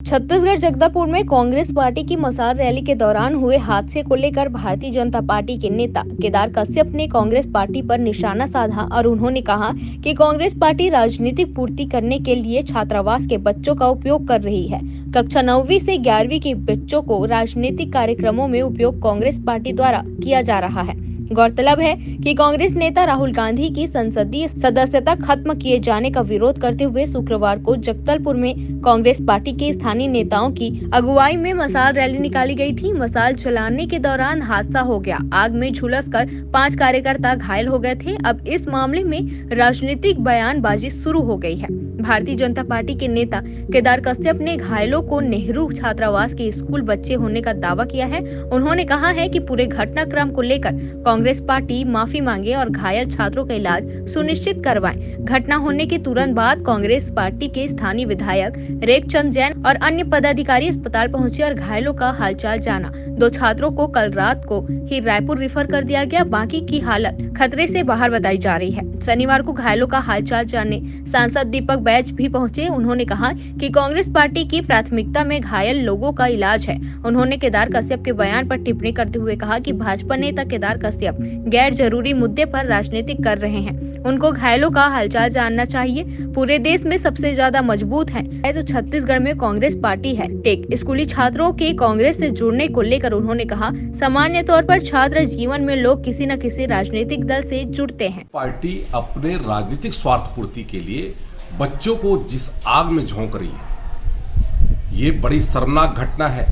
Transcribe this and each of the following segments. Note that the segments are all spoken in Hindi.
छत्तीसगढ़ जगदलपुर में कांग्रेस पार्टी की मसाल रैली के दौरान हुए हादसे को लेकर भारतीय जनता पार्टी के नेता केदार कश्यप ने कांग्रेस पार्टी पर निशाना साधा और उन्होंने कहा कि कांग्रेस पार्टी राजनीतिक पूर्ति करने के लिए छात्रावास के बच्चों का उपयोग कर रही है। कक्षा 9वीं से 11वीं के बच्चों को राजनीतिक कार्यक्रमों में उपयोग कांग्रेस पार्टी द्वारा किया जा रहा है। गौरतलब है कि कांग्रेस नेता राहुल गांधी की संसदीय सदस्यता खत्म किए जाने का विरोध करते हुए शुक्रवार को जगदलपुर में कांग्रेस पार्टी के स्थानीय नेताओं की अगुवाई में मसाल रैली निकाली गई थी। मसाल चलाने के दौरान हादसा हो गया। आग में झुलसकर 5 कार्यकर्ता घायल हो गए थे। अब इस मामले में राजनीतिक बयानबाजी शुरू हो गई है। भारतीय जनता पार्टी के नेता केदार कश्यप ने घायलों को नेहरू छात्रावास के स्कूल बच्चे होने का दावा किया है। उन्होंने कहा है कि पूरे घटनाक्रम को लेकर कांग्रेस पार्टी माफी मांगे और घायल छात्रों का इलाज सुनिश्चित करवाए। घटना होने के तुरंत बाद कांग्रेस पार्टी के स्थानीय विधायक रेखचंद जैन और अन्य पदाधिकारी अस्पताल पहुंचे और घायलों का हालचाल जाना। 2 छात्रों को कल रात को ही रायपुर रेफर कर दिया गया। बाकी की हालत खतरे से बाहर बताई जा रही है। शनिवार को घायलों का हालचाल जानने सांसद दीपक बैज भी पहुंचे। उन्होंने कहा कि कांग्रेस पार्टी की प्राथमिकता में घायल लोगों का इलाज है। उन्होंने केदार कश्यप के बयान पर टिप्पणी करते हुए कहा कि भाजपा नेता केदार कश्यप गैर जरूरी मुद्दे पर राजनीति कर रहे हैं। उनको घायलों का हालचाल जानना चाहिए। पूरे देश में सबसे ज्यादा मजबूत है तो छत्तीसगढ़ में कांग्रेस पार्टी है। टेक स्कूली छात्रों के कांग्रेस से जुड़ने को लेकर उन्होंने कहा, सामान्य तौर पर छात्र जीवन में लोग किसी न किसी राजनीतिक दल से जुड़ते हैं। पार्टी अपने राजनीतिक स्वार्थ पूर्ति के लिए बच्चों को जिस आग में झोंक रही है, ये बड़ी शर्मनाक घटना है।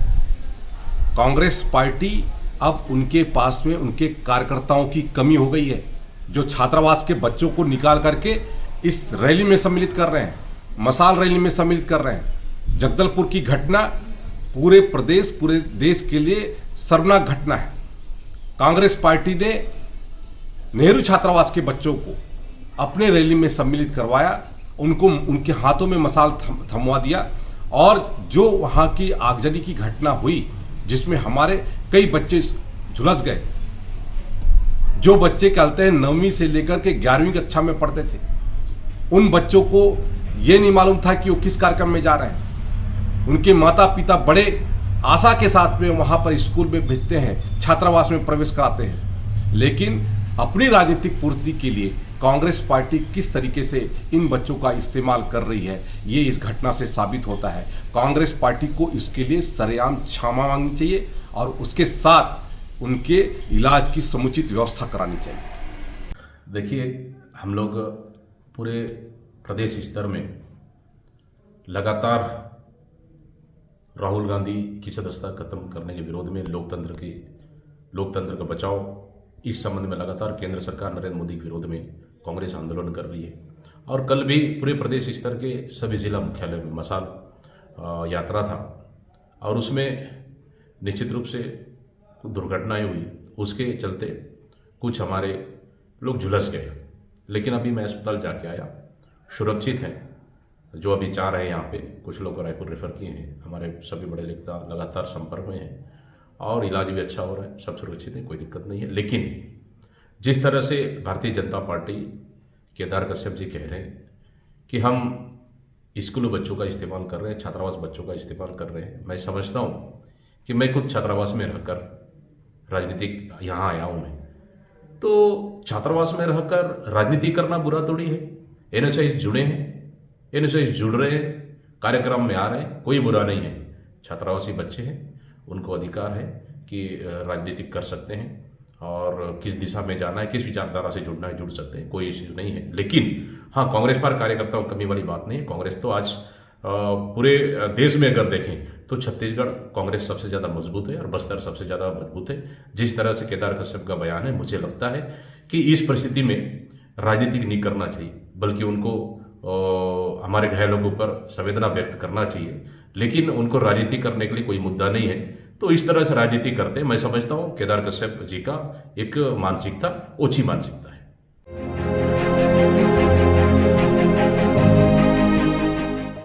कांग्रेस पार्टी अब उनके पास में उनके कार्यकर्ताओं की कमी हो गई है, जो छात्रावास के बच्चों को निकाल करके इस रैली में सम्मिलित कर रहे हैं, मसाल रैली में सम्मिलित कर रहे हैं। जगदलपुर की घटना पूरे प्रदेश, पूरे देश के लिए शर्मनाक घटना है। कांग्रेस पार्टी ने नेहरू छात्रावास के बच्चों को अपने रैली में सम्मिलित करवाया, उनको उनके हाथों में मसाल थमवा दिया और जो वहाँ की आगजनी की घटना हुई, जिसमें हमारे कई बच्चे झुलस गए। जो बच्चे कहते हैं 9वीं से लेकर के 11वीं कक्षा में पढ़ते थे, उन बच्चों को ये नहीं मालूम था कि वो किस कार्यक्रम में जा रहे हैं। उनके माता पिता बड़े आशा के साथ में वहाँ पर स्कूल में भेजते हैं, छात्रावास में प्रवेश कराते हैं, लेकिन अपनी राजनीतिक पूर्ति के लिए कांग्रेस पार्टी किस तरीके से इन बच्चों का इस्तेमाल कर रही है, ये इस घटना से साबित होता है। कांग्रेस पार्टी को इसके लिए सरेआम क्षमा मांगनी चाहिए और उसके साथ उनके इलाज की समुचित व्यवस्था करानी चाहिए। देखिए, हम लोग पूरे प्रदेश स्तर में लगातार राहुल गांधी की सदस्यता खत्म करने के विरोध में लोकतंत्र का बचाव, इस संबंध में लगातार केंद्र सरकार नरेंद्र मोदी के विरोध में कांग्रेस आंदोलन कर रही है। और कल भी पूरे प्रदेश स्तर के सभी जिला मुख्यालय में मसाल यात्रा था और उसमें निश्चित रूप से कुछ दुर्घटनाएं हुई। उसके चलते कुछ हमारे लोग झुलस गए, लेकिन अभी मैं अस्पताल जाके आया, सुरक्षित हैं। जो अभी 4 हैं यहाँ पे, कुछ लोग रायपुर रेफर किए हैं। हमारे सभी बड़े नेता लगातार संपर्क में हैं और इलाज भी अच्छा हो रहा है, सब सुरक्षित है, कोई दिक्कत नहीं है। लेकिन जिस तरह से भारतीय जनता पार्टी केदार कश्यप जी कह रहे हैं कि हम स्कूल बच्चों का इस्तेमाल कर रहे हैं, छात्रावास बच्चों का इस्तेमाल कर रहे हैं, मैं समझता हूँ कि मैं खुद छात्रावास में रहकर राजनीतिक यहाँ आया हूँ। मैं तो छात्रावास में रहकर राजनीति करना बुरा थोड़ी है। एनएसआई जुड़े हैं, एनएसआई जुड़ रहे हैं, कार्यक्रम में आ रहे हैं, कोई बुरा नहीं है। छात्रावासी बच्चे हैं, उनको अधिकार है कि राजनीतिक कर सकते हैं और किस दिशा में जाना है, किस विचारधारा से जुड़ना है, जुड़ सकते हैं, कोई इश्यू नहीं है। लेकिन हाँ, कांग्रेस पर कार्यकर्ताओं की कमी वाली बात नहीं है। कांग्रेस तो आज पूरे देश में अगर देखें तो छत्तीसगढ़ कांग्रेस सबसे ज़्यादा मजबूत है और बस्तर सबसे ज़्यादा मजबूत है। जिस तरह से केदार कश्यप का बयान है, मुझे लगता है कि इस परिस्थिति में राजनीतिक नहीं करना चाहिए, बल्कि उनको हमारे घायलों के ऊपर संवेदना व्यक्त करना चाहिए। लेकिन उनको राजनीति करने के लिए कोई मुद्दा नहीं है, तो इस तरह से राजनीति करते हैं। मैं समझता हूँ केदार कश्यप जी का एक मानसिकता, ओछी मानसिकता।